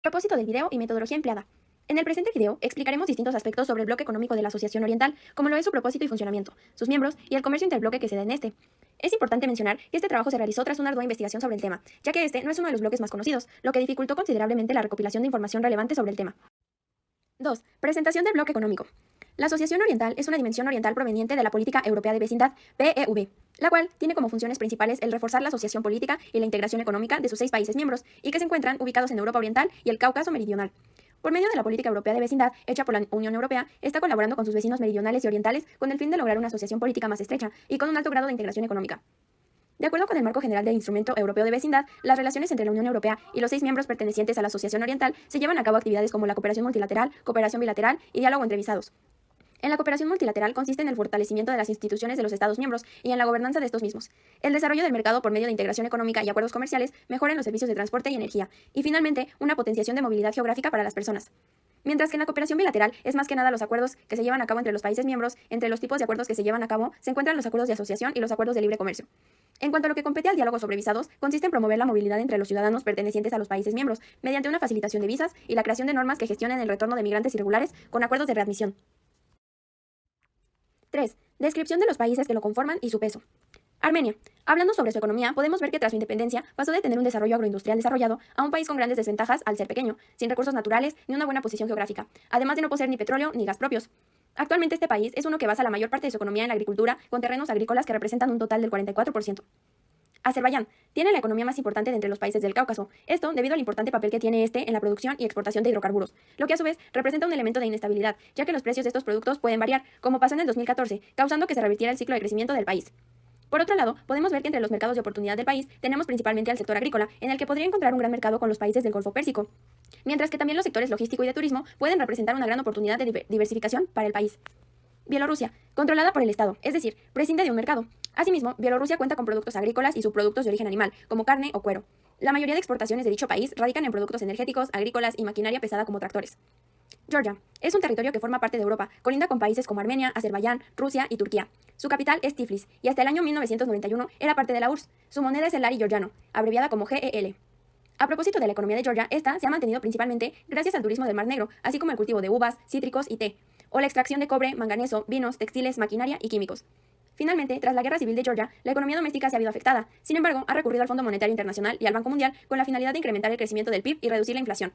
Propósito del video y metodología empleada. En el presente video explicaremos distintos aspectos sobre el bloque económico de la Asociación Oriental, como lo es su propósito y funcionamiento, sus miembros y el comercio interbloque que se da en este. Es importante mencionar que este trabajo se realizó tras una ardua investigación sobre el tema, ya que este no es uno de los bloques más conocidos, lo que dificultó considerablemente la recopilación de información relevante sobre el tema. 2. Presentación del bloque económico. La Asociación Oriental es una dimensión oriental proveniente de la Política Europea de Vecindad, PEV, la cual tiene como funciones principales el reforzar la asociación política y la integración económica de sus 6 países miembros y que se encuentran ubicados en Europa Oriental y el Cáucaso Meridional. Por medio de la Política Europea de Vecindad, hecha por la Unión Europea, está colaborando con sus vecinos meridionales y orientales con el fin de lograr una asociación política más estrecha y con un alto grado de integración económica. De acuerdo con el marco general del Instrumento Europeo de Vecindad, las relaciones entre la Unión Europea y los 6 miembros pertenecientes a la Asociación Oriental se llevan a cabo actividades como la cooperación multilateral, cooperación bilateral y diálogo entre visados. En la cooperación multilateral consiste en el fortalecimiento de las instituciones de los Estados miembros y en la gobernanza de estos mismos. El desarrollo del mercado por medio de integración económica y acuerdos comerciales mejora en los servicios de transporte y energía. Y finalmente, una potenciación de movilidad geográfica para las personas. Mientras que en la cooperación bilateral es más que nada los acuerdos que se llevan a cabo entre los países miembros, entre los tipos de acuerdos que se llevan a cabo se encuentran los acuerdos de asociación y los acuerdos de libre comercio. En cuanto a lo que compete al diálogo sobre visados, consiste en promover la movilidad entre los ciudadanos pertenecientes a los países miembros, mediante una facilitación de visas y la creación de normas que gestionen el retorno de migrantes irregulares con acuerdos de readmisión. 3. Descripción de los países que lo conforman y su peso. Armenia. Hablando sobre su economía, podemos ver que tras su independencia pasó de tener un desarrollo agroindustrial desarrollado a un país con grandes desventajas al ser pequeño, sin recursos naturales ni una buena posición geográfica, además de no poseer ni petróleo ni gas propios. Actualmente este país es uno que basa la mayor parte de su economía en la agricultura, con terrenos agrícolas que representan un total del 44%. Azerbaiyán tiene la economía más importante de entre los países del Cáucaso, esto debido al importante papel que tiene este en la producción y exportación de hidrocarburos, lo que a su vez representa un elemento de inestabilidad, ya que los precios de estos productos pueden variar, como pasó en el 2014, causando que se revirtiera el ciclo de crecimiento del país. Por otro lado, podemos ver que entre los mercados de oportunidad del país tenemos principalmente al sector agrícola, en el que podría encontrar un gran mercado con los países del Golfo Pérsico, mientras que también los sectores logístico y de turismo pueden representar una gran oportunidad de diversificación para el país. Bielorrusia, controlada por el Estado, es decir, prescinde de un mercado. Asimismo, Bielorrusia cuenta con productos agrícolas y subproductos de origen animal, como carne o cuero. La mayoría de exportaciones de dicho país radican en productos energéticos, agrícolas y maquinaria pesada como tractores. Georgia es un territorio que forma parte de Europa, colinda con países como Armenia, Azerbaiyán, Rusia y Turquía. Su capital es Tiflis, y hasta el año 1991 era parte de la URSS. Su moneda es el lari georgiano, abreviada como GEL. A propósito de la economía de Georgia, esta se ha mantenido principalmente gracias al turismo del Mar Negro, así como el cultivo de uvas, cítricos y té, o la extracción de cobre, manganeso, vinos, textiles, maquinaria y químicos. Finalmente, tras la Guerra Civil de Georgia, la economía doméstica se ha visto afectada. Sin embargo, ha recurrido al Fondo Monetario Internacional y al Banco Mundial con la finalidad de incrementar el crecimiento del PIB y reducir la inflación.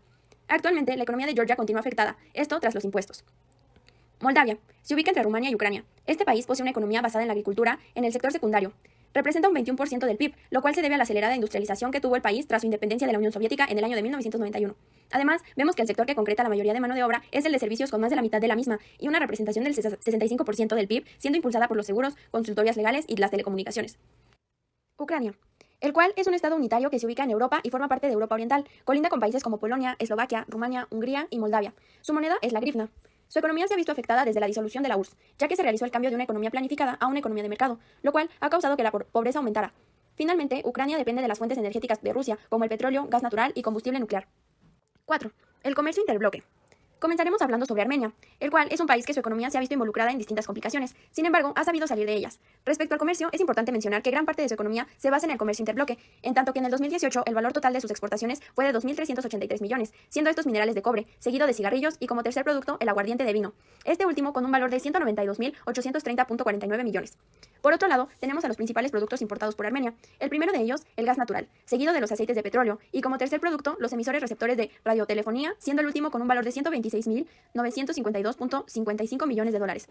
Actualmente, la economía de Georgia continúa afectada, esto tras los impuestos. Moldavia. Se ubica entre Rumania y Ucrania. Este país posee una economía basada en la agricultura, en el sector secundario. Representa un 21% del PIB, lo cual se debe a la acelerada industrialización que tuvo el país tras su independencia de la Unión Soviética en el año de 1991. Además, vemos que el sector que concreta la mayoría de mano de obra es el de servicios con más de la mitad de la misma y una representación del 65% del PIB, siendo impulsada por los seguros, consultorías legales y las telecomunicaciones. Ucrania, el cual es un estado unitario que se ubica en Europa y forma parte de Europa Oriental, colinda con países como Polonia, Eslovaquia, Rumania, Hungría y Moldavia. Su moneda es la grivna. Su economía se ha visto afectada desde la disolución de la URSS, ya que se realizó el cambio de una economía planificada a una economía de mercado, lo cual ha causado que la pobreza aumentara. Finalmente, Ucrania depende de las fuentes energéticas de Rusia, como el petróleo, gas natural y combustible nuclear. 4. El comercio interbloque. Comenzaremos hablando sobre Armenia, el cual es un país que su economía se ha visto involucrada en distintas complicaciones, sin embargo, ha sabido salir de ellas. Respecto al comercio, es importante mencionar que gran parte de su economía se basa en el comercio interbloque, en tanto que en el 2018 el valor total de sus exportaciones fue de 2.383 millones, siendo estos minerales de cobre, seguido de cigarrillos y como tercer producto el aguardiente de vino, este último con un valor de 192.830.49 millones. Por otro lado, tenemos a los principales productos importados por Armenia, el primero de ellos, el gas natural, seguido de los aceites de petróleo, y como tercer producto, los emisores receptores de radiotelefonía, siendo el último con un valor de 126.952.55 millones de dólares.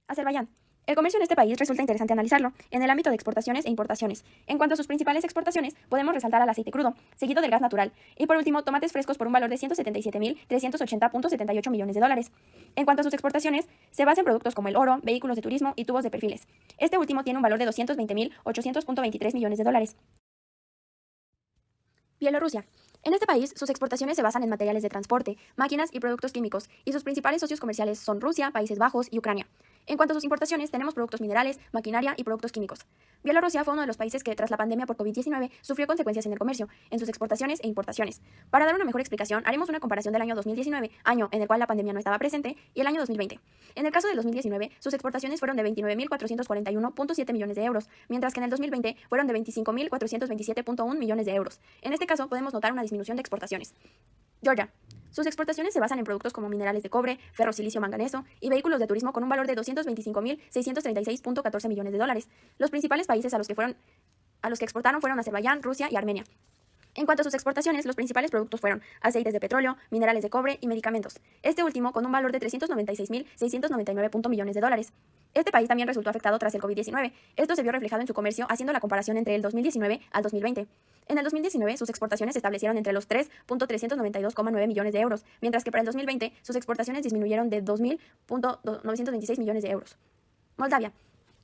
Azerbaiyán. El comercio en este país resulta interesante analizarlo en el ámbito de exportaciones e importaciones. En cuanto a sus principales exportaciones, podemos resaltar al aceite crudo, seguido del gas natural, y por último, tomates frescos por un valor de 177.380.78 millones de dólares. En cuanto a sus exportaciones, se basa en productos como el oro, vehículos de turismo y tubos de perfiles. Este último tiene un valor de 220.800.23 millones de dólares. Bielorrusia. En este país, sus exportaciones se basan en materiales de transporte, máquinas y productos químicos, y sus principales socios comerciales son Rusia, Países Bajos y Ucrania. En cuanto a sus importaciones, tenemos productos minerales, maquinaria y productos químicos. Bielorrusia fue uno de los países que, tras la pandemia por COVID-19, sufrió consecuencias en el comercio, en sus exportaciones e importaciones. Para dar una mejor explicación, haremos una comparación del año 2019, año en el cual la pandemia no estaba presente, y el año 2020. En el caso del 2019, sus exportaciones fueron de 29.441.7 millones de euros, mientras que en el 2020 fueron de 25.427.1 millones de euros. En este caso, podemos notar una disminución de exportaciones. Georgia. Sus exportaciones se basan en productos como minerales de cobre, ferro, silicio, manganeso y vehículos de turismo con un valor de 225.636.14 millones de dólares. Los principales países a los que exportaron fueron Azerbaiyán, Rusia y Armenia. En cuanto a sus exportaciones, los principales productos fueron aceites de petróleo, minerales de cobre y medicamentos, este último con un valor de 396.699 millones de dólares. Este país también resultó afectado tras el COVID-19. Esto se vio reflejado en su comercio haciendo la comparación entre el 2019 al 2020. En el 2019, sus exportaciones se establecieron entre los 3.392,9 millones de euros, mientras que para el 2020 sus exportaciones disminuyeron de 2.926 millones de euros. Moldavia.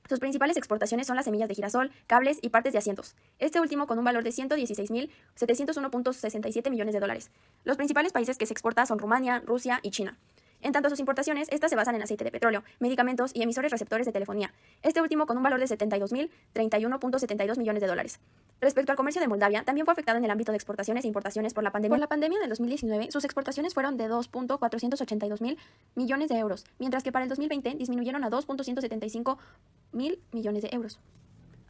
Sus principales exportaciones son las semillas de girasol, cables y partes de asientos, este último con un valor de 116.701.67 millones de dólares. Los principales países que se exporta son Rumania, Rusia y China. En tanto a sus importaciones, estas se basan en aceite de petróleo, medicamentos y emisores receptores de telefonía, este último con un valor de 72.031.72 millones de dólares. Respecto al comercio de Moldavia, también fue afectado en el ámbito de exportaciones e importaciones por la pandemia. Por la pandemia del 2019, sus exportaciones fueron de 2.482 mil millones de euros, mientras que para el 2020 disminuyeron a 2.175 mil millones de euros.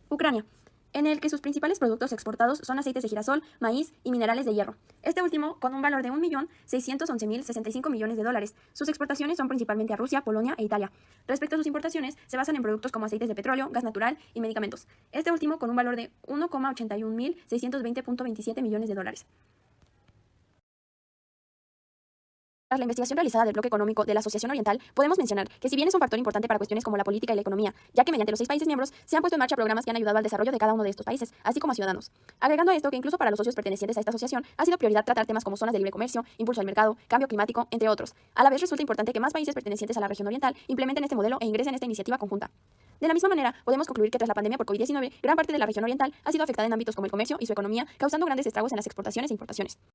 Ucrania, en el que sus principales productos exportados son aceites de girasol, maíz y minerales de hierro, este último con un valor de 1.611.065 millones de dólares. Sus exportaciones son principalmente a Rusia, Polonia e Italia. Respecto a sus importaciones, se basan en productos como aceites de petróleo, gas natural y medicamentos, este último con un valor de 1.81.620.27 millones de dólares. Tras la investigación realizada del Bloque Económico de la Asociación Oriental, podemos mencionar que si bien es un factor importante para cuestiones como la política y la economía, ya que mediante los 6 países miembros se han puesto en marcha programas que han ayudado al desarrollo de cada uno de estos países, así como a ciudadanos. Agregando a esto que incluso para los socios pertenecientes a esta asociación ha sido prioridad tratar temas como zonas de libre comercio, impulso al mercado, cambio climático, entre otros. A la vez resulta importante que más países pertenecientes a la región oriental implementen este modelo e ingresen en esta iniciativa conjunta. De la misma manera, podemos concluir que tras la pandemia por COVID-19, gran parte de la región oriental ha sido afectada en ámbitos como el comercio y su economía, causando grandes estragos en las exportaciones e importaciones.